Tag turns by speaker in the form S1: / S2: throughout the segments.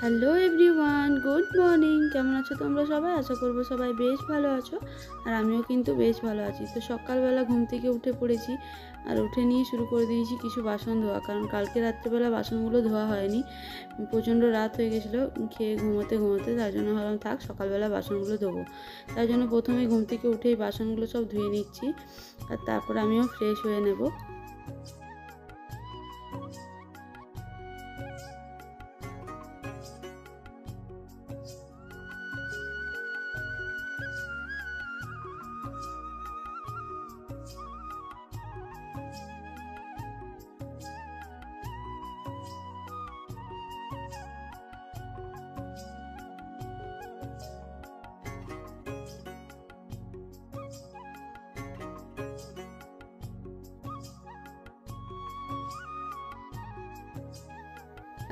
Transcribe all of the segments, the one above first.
S1: Hello everyone, good morning. কেমন আছো তোমরা সবাই? আশা করবো সবাই বেশ ভালো আছো। আর আমিও কিন্তু বেশ ভালো আছি। তো সকালবেলা ঘুম থেকে উঠে পড়েছি, আর উঠে নিয়ে শুরু করে দিয়েছি কিছু বাসন ধোয়া, কারণ কালকে রাত্রেবেলা বাসনগুলো ধোয়া হয়নি। প্রচণ্ড রাত হয়ে গেছিলো খেয়ে ঘুমোতে ঘুমোতে, তার জন্য ভাবলাম থাক সকালবেলা বাসনগুলো ধোবো। তার জন্য প্রথমে ঘুম থেকে উঠেই বাসনগুলো সব ধুয়ে নিচ্ছি, আর তারপর আমিও ফ্রেশ হয়ে নেব।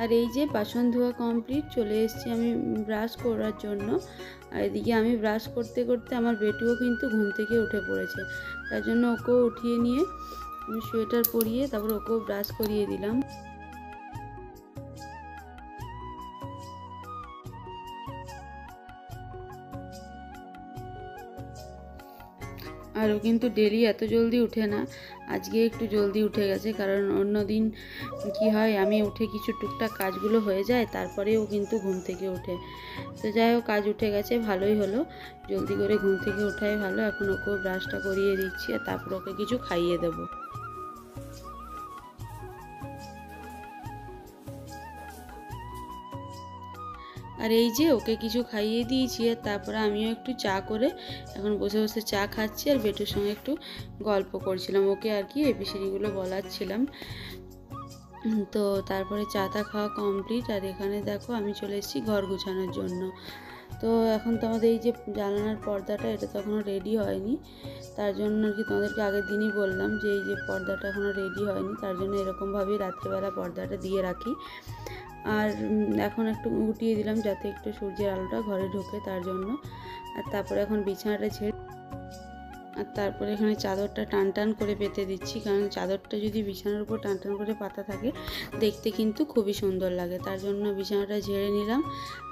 S1: আর এই যে বাসন ধোয়া কমপ্লিট, চলে এসেছি আমি ব্রাশ করার জন্য। আর এদিকে আমি ব্রাশ করতে করতে আমার বেটুও কিন্তু ঘুম থেকে উঠে পড়েছে, তার জন্য ওকেও উঠিয়ে নিয়ে আমি সোয়েটার পরিয়ে তারপর ওকেও ব্রাশ করিয়ে দিলাম। আর ও কিন্তু ডেলি এত জলদি উঠে না, আজকে একটু জলদি উঠে গেছে, কারণ অন্য দিন কী হয় আমি উঠে কিছু টুকটাক কাজগুলো হয়ে যায়, তারপরে ও কিন্তু ঘুম থেকে ওঠে। তো যাই হোক, কাজ উঠে গেছে, ভালোই হলো, জলদি করে ঘুম থেকে ওঠাই ভালো। এখন ওকেও ব্রাশটা করিয়ে দিচ্ছি, আর তারপর ওকে কিছু খাইয়ে দেবো। আর এই যে ওকে কিছু খাইয়ে দিয়েছি, আর তারপরে আমিও একটু চা করে এখন বসে বসে চা খাচ্ছি, আর বেটুর সঙ্গে একটু গল্প করছিলাম, ওকে আর কি এবিসিডিগুলো বলাচ্ছিলাম। তো তারপরে চাটা খাওয়া কমপ্লিট, আর এখানে দেখো আমি চলে এসেছি ঘর গোছানোর জন্য। তো এখন তোমাদের এই যে জানালার পর্দাটা, এটা তো এখনও রেডি হয়নি, তার জন্য আর কি তোমাদেরকে আগের দিনই বললাম যে এই যে পর্দাটা এখনও রেডি হয়নি, তার জন্য এরকমভাবেই রাত্রেবেলা পর্দাটা দিয়ে রাখি। আর এখন একটু উঠিয়ে দিলাম যাতে একটু সূর্যের আলোটা ঘরে ঢোকে, তার জন্য। আর তারপরে এখন বিছানাটা ছেড়ে, আর তারপরে এখানে চাদরটা টান টান করে পেতে দিচ্ছি, কারণ চাদরটা যদি বিছানার উপর টান টান করে পাতা থাকে দেখতে কিন্তু খুবই সুন্দর লাগে, তার জন্য বিছানাটা ঝেড়ে নিলাম।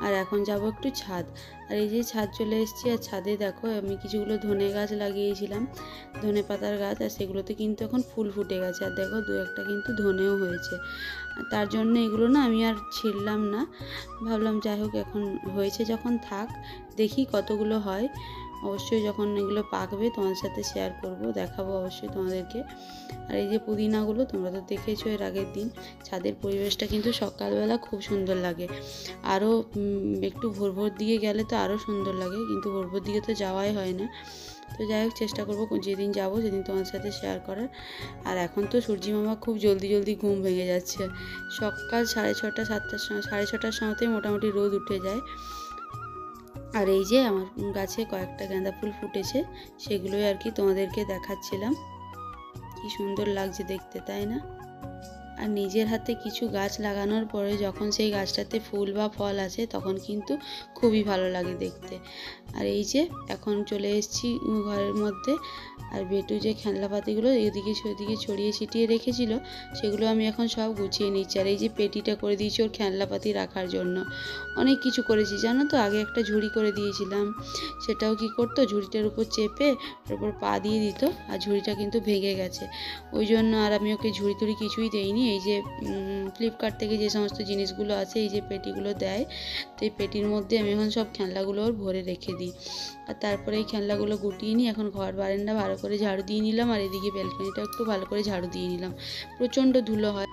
S1: আর এখন যাব একটু ছাদ। আর এই যে ছাদ চলে এসেছি, আর ছাদে দেখো আমি কিছুগুলো ধনে গাছ লাগিয়েছিলাম, ধনে পাতার গাছ, আর সেগুলোতে কিন্তু এখন ফুল ফুটে গেছে, আর দেখো দু একটা কিন্তু ধনেও হয়েছে। তার জন্য এগুলো না আমি আর ছিঁড়লাম না, ভাবলাম যাই হোক এখন হয়েছে যখন থাক, দেখি কতগুলো হয়। অবশ্যই যখন এগুলো পাকবে তোমাদের সাথে শেয়ার করব, দেখাবো অবশ্যই তোমাদেরকে। আর এই যে পুদিনাগুলো তোমরা তো দেখেছো এর আগের দিন, ছাদের পরিবেশটা কিন্তু সকালবেলা খুব সুন্দর লাগে। আরও একটু ভোর ভোর দিকে গেলে তো আরও সুন্দর লাগে, কিন্তু ভোর ভোর দিকে তো যাওয়াই হয় না। তো যাই হোক, চেষ্টা করবো যেদিন যাবো সেদিন তোমাদের সাথে শেয়ার করার। আর এখন তো সূর্যি মামা খুব জলদি জলদি ঘুম ভেঙে যাচ্ছে, সকাল 6:30 7টার সময়, 6:30টার সময়তেই মোটামুটি রোদ উঠে যায়। আর এই যে আমার গাছে কয়েকটা গাঁদা ফুল ফুটেছে, সেগুলোই আর কি তোমাদেরকে দেখাচ্ছিলাম। কি সুন্দর লাগছে দেখতে, তাই না? আর নিজের হাতে কিছু গাছ লাগানোর পরে যখন সেই গাছটাতে ফুল বা ফল আসে তখন কিন্তু খুবই ভালো লাগে দেখতে। আর এই যে এখন চলে এসেছি ঘরের মধ্যে, আর বেটু যে খেলনাপাতিগুলো এদিকে সেদিকে ছড়িয়ে ছিটিয়ে রেখেছিল সেগুলো আমি এখন সব গুছিয়ে নিচ্ছি। আর এই যে পেটিটা করে দিয়েছি ওর খেলনাপাতি রাখার জন্য। অনেক কিছু করেছি জানো তো, আগে একটা ঝুড়ি করে দিয়েছিলাম, সেটাও কি করতো ঝুড়িটার উপর চেপে ওর উপর পা দিয়ে দিত, আর ঝুড়িটা কিন্তু ভেঙে গেছে, ওই জন্য আর আমি ওকে ঝুড়ি টুড়ি কিছুই দেইনি। এই যে ফ্লিপকার্ট থেকে যে সমস্ত জিনিসগুলো আছে, এই যে পেটিগুলো দেয়, তো এই পেটির মধ্যে আমি এখন সব খেলনাগুলো ওর ভরে রেখে দিই। আর তারপরে এই খেলনাগুলো গুটিয়ে নিই, এখন ঘর বারান্দা ভালো করে ঝাড়ু দিয়ে নিলাম, আর এদিকে ব্যালকনিটা একটু ভালো করে ঝাড়ু দিয়ে নিলাম, প্রচণ্ড ধুলো হয়।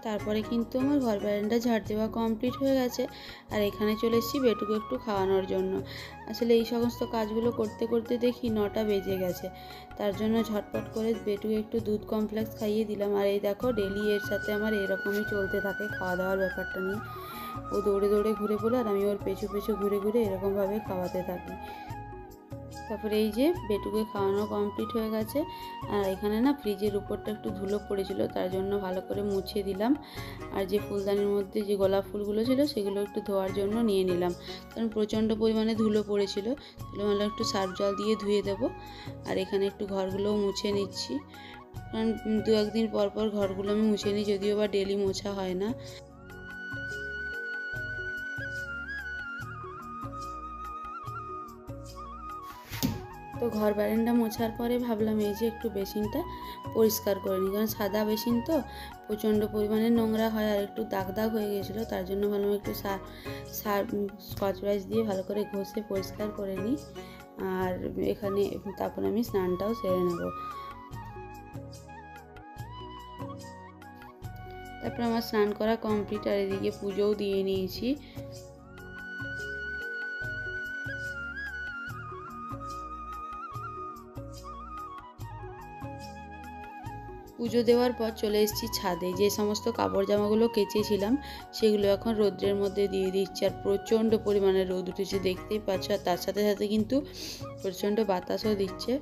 S1: তারপরে কিন্তু আমার ঘর বারান্দা ঝাড় দেওয়া কমপ্লিট হয়ে গেছে, আর এখানে চলে এসেছি বেটুকে একটু খাওয়ানোর জন্য। আসলে এই সমস্ত কাজগুলো করতে করতে দেখি 9টা বেজে গেছে, তার জন্য ঝটপট করে বেটুকে একটু দুধ কমপ্লেক্স খাইয়ে দিলাম। আর এই দেখো ডেলি এর সাথে আমার এরকমই চলতে থাকে খাওয়া দাওয়ার ব্যাপারটা নিয়ে, ও দৌড়ে দৌড়ে ঘুরে বলে, আর আমি ওর পেছু পেছু ঘুরে ঘুরে এরকমভাবে খাওয়াতে থাকি। তারপরে এই যে বেটুকে খাওয়ানো কমপ্লিট হয়ে গেছে। আর এখানে না ফ্রিজের উপরটা একটু ধুলো পড়েছিল, তার জন্য ভালো করে মুছে দিলাম। আর যে ফুলদানির মধ্যে যে গোলাপ ফুলগুলো ছিল সেগুলো একটু ধোয়ার জন্য নিয়ে নিলাম, কারণ প্রচণ্ড পরিমাণে ধুলো পড়েছিল। তাহলে ভালো একটু সার্ফ জল দিয়ে ধুয়ে দেবো। আর এখানে একটু ঘরগুলোও মুছে নিচ্ছি, কারণ 2-1 দিন পর পর ঘরগুলো আমি মুছে নিই, যদিও বা ডেলি মোছা হয় না। তো ঘর বারান্দা মোছার পরে ভাবলাম এই যে একটু বেসিনটা পরিষ্কার করে নিই, কারণ সাদা বেসিন তো প্রচণ্ড পরিমাণে নোংরা হয় আর একটু দাগ দাগ হয়ে গেছিলো। তার জন্য ভাবলাম একটু স্কচ ব্রাইট দিয়ে ভালো করে ঘষে পরিষ্কার করে নিই। আর এখানে তারপর আমি স্নানটাও সেরে নেব। তারপর আমার স্নান করা কমপ্লিট, আর এদিকে পুজোও দিয়ে নিয়েছি। পুজো দেওয়ার পর চলে এসেছি ছাদে। যে সমস্ত কাপড় জামাগুলো কেচেছিলাম সেগুলো এখন রোদ্রের মধ্যে দিয়ে দিচ্ছি। আর প্রচণ্ড পরিমাণে রোদ উঠেছে, দেখতেই পাচ্ছ। আর তার সাথে সাথে কিন্তু প্রচণ্ড বাতাসও দিচ্ছে।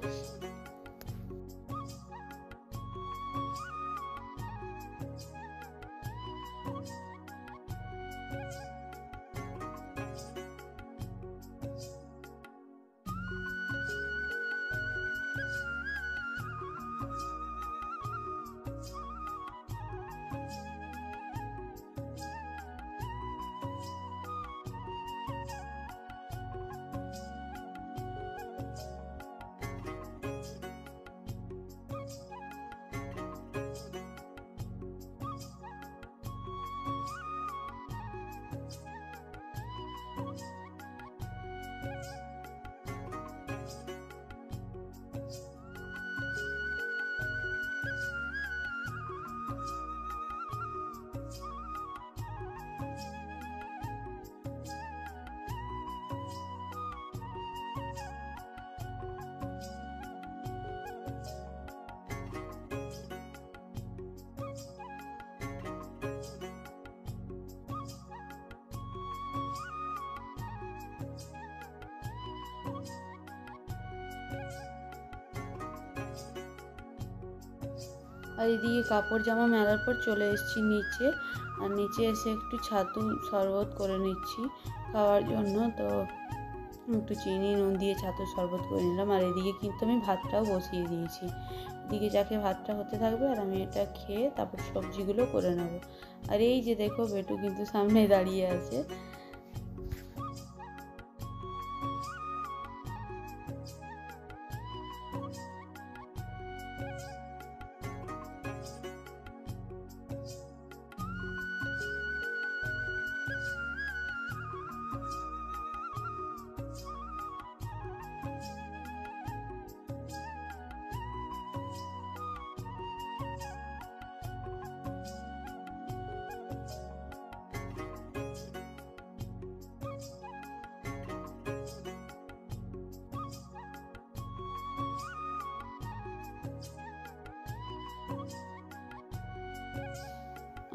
S1: আর এদিকে কাপড় জামা মেলার পর চলে এসেছি নিচে। আর নিচে এসে একটু ছাতু শরবত করে নিচ্ছি খাওয়ার জন্য। তো একটু চিনি নুন দিয়ে ছাতুর শরবত করে নিলাম। আর এদিকে কিন্তু আমি ভাতটাও বসিয়ে দিয়েছি। এদিকে যাকে ভাতটা হতে থাকবে আর আমি এটা খেয়ে তারপর সবজিগুলো করে নেব। আর এই যে দেখো বেটু কিন্তু সামনে দাঁড়িয়ে আছে।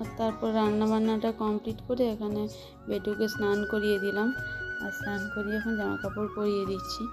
S1: আর তারপর রান্নাবান্নাটা কমপ্লিট করে এখানে বেটুকে স্নান করিয়ে দিলাম। আর স্নান করিয়ে এখন জামা কাপড় পরিয়ে দিচ্ছি।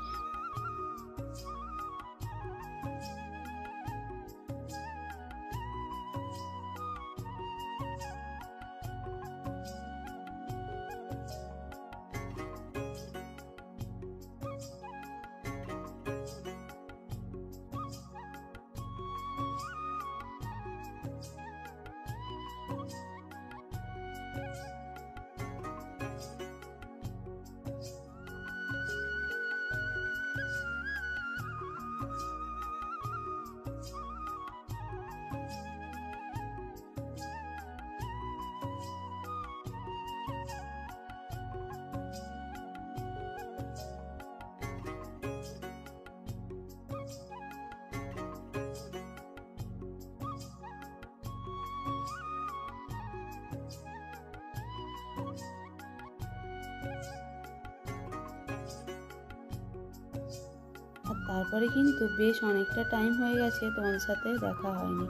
S1: আর তারপরে কিন্তু বেশ অনেকটা টাইম হয়ে গেছে তোমাদের সাথে দেখা হয়নি।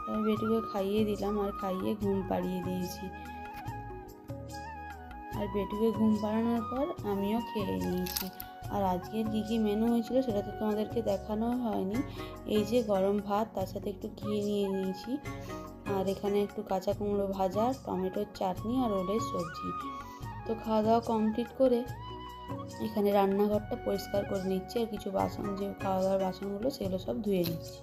S1: তাই বেটুকে খাইয়ে দিলাম আর খাইয়ে ঘুম পাড়িয়ে দিয়েছি। আর বেটুকে ঘুম পাড়ানোর পর আমিও খেয়ে নিয়েছি। আর আজকের কী মেনু হয়েছিল সেটা তো তোমাদেরকে দেখানো হয়নি। এই যে গরম ভাত, তার সাথে একটু ঘি নিয়ে নিয়েছি, আর এখানে একটু কাঁচা কুমড়ো ভাজা, টমেটোর চাটনি আর ওলের সবজি। তো খাওয়া দাওয়া কমপ্লিট করে এখানে রান্নাঘরটা পরিষ্কার করে নিচ্ছি, আর কিছু বাসন, যে খাওয়া দাওয়ার বাসনগুলো সেগুলো সব ধুয়ে নিচ্ছি।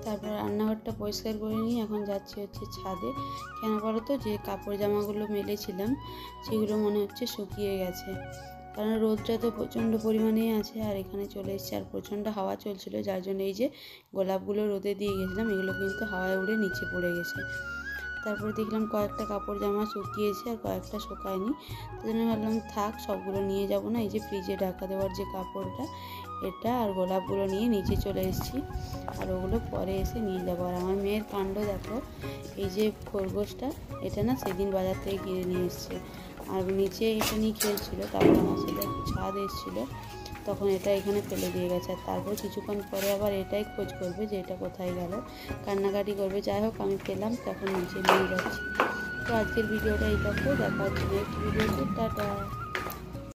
S1: তারপর রান্নাঘরটা পরিষ্কার করে নিয়ে এখন যাচ্ছি হচ্ছে ছাদে। কেন বলো তো, যে কাপড় জামাগুলো মেলেছিলাম সেগুলো মনে হচ্ছে শুকিয়ে গেছে, কারণ রোদটা তো প্রচণ্ড পরিমাণেই আছে। আর এখানে চলে এসেছে, আর প্রচণ্ড হাওয়া চলছিল, যার জন্য এই যে গোলাপগুলো রোদে দিয়ে গেছিলাম এগুলো কিন্তু হাওয়ায় উড়ে নিচে পড়ে গেছে। তারপরে দেখলাম কয়েকটা কাপড় জামা শুকিয়েছে আর কয়েকটা শুকায়নি, তো জন্য ভাবলাম থাক, সবগুলো নিয়ে যাব না। এই যে ফ্রিজে ঢাকা দেওয়ার যে কাপড়টা, এটা আর গোলাপগুলো নিয়ে নিচে চলে এসেছি, আর ওগুলো পরে এসে নিয়ে যাবো। আর আমার মেয়ের কাণ্ড দেখো, এই যে খরগোশটা, এটা না সেদিন বাজার থেকে কিনে নিয়ে এসছে, আর নিচে এটা নিয়ে খেলছিল। তারপর আমার সাথে ছাদ এসেছিলো, তখন এটা এখানে ফেলে দিয়ে গেছে। আর তারপর কিছুক্ষণ পরে আবার এটাই খোঁজ করবে যে এটা কোথায় গেল, কান্নাকাটি করবে। যাই হোক, আমি পেলাম, তখন নিচে নিয়ে যাচ্ছি। তো আজকের ভিডিওটা এই দেখো, দেখা হচ্ছে নেক্সট ভিডিওতে। টাটা।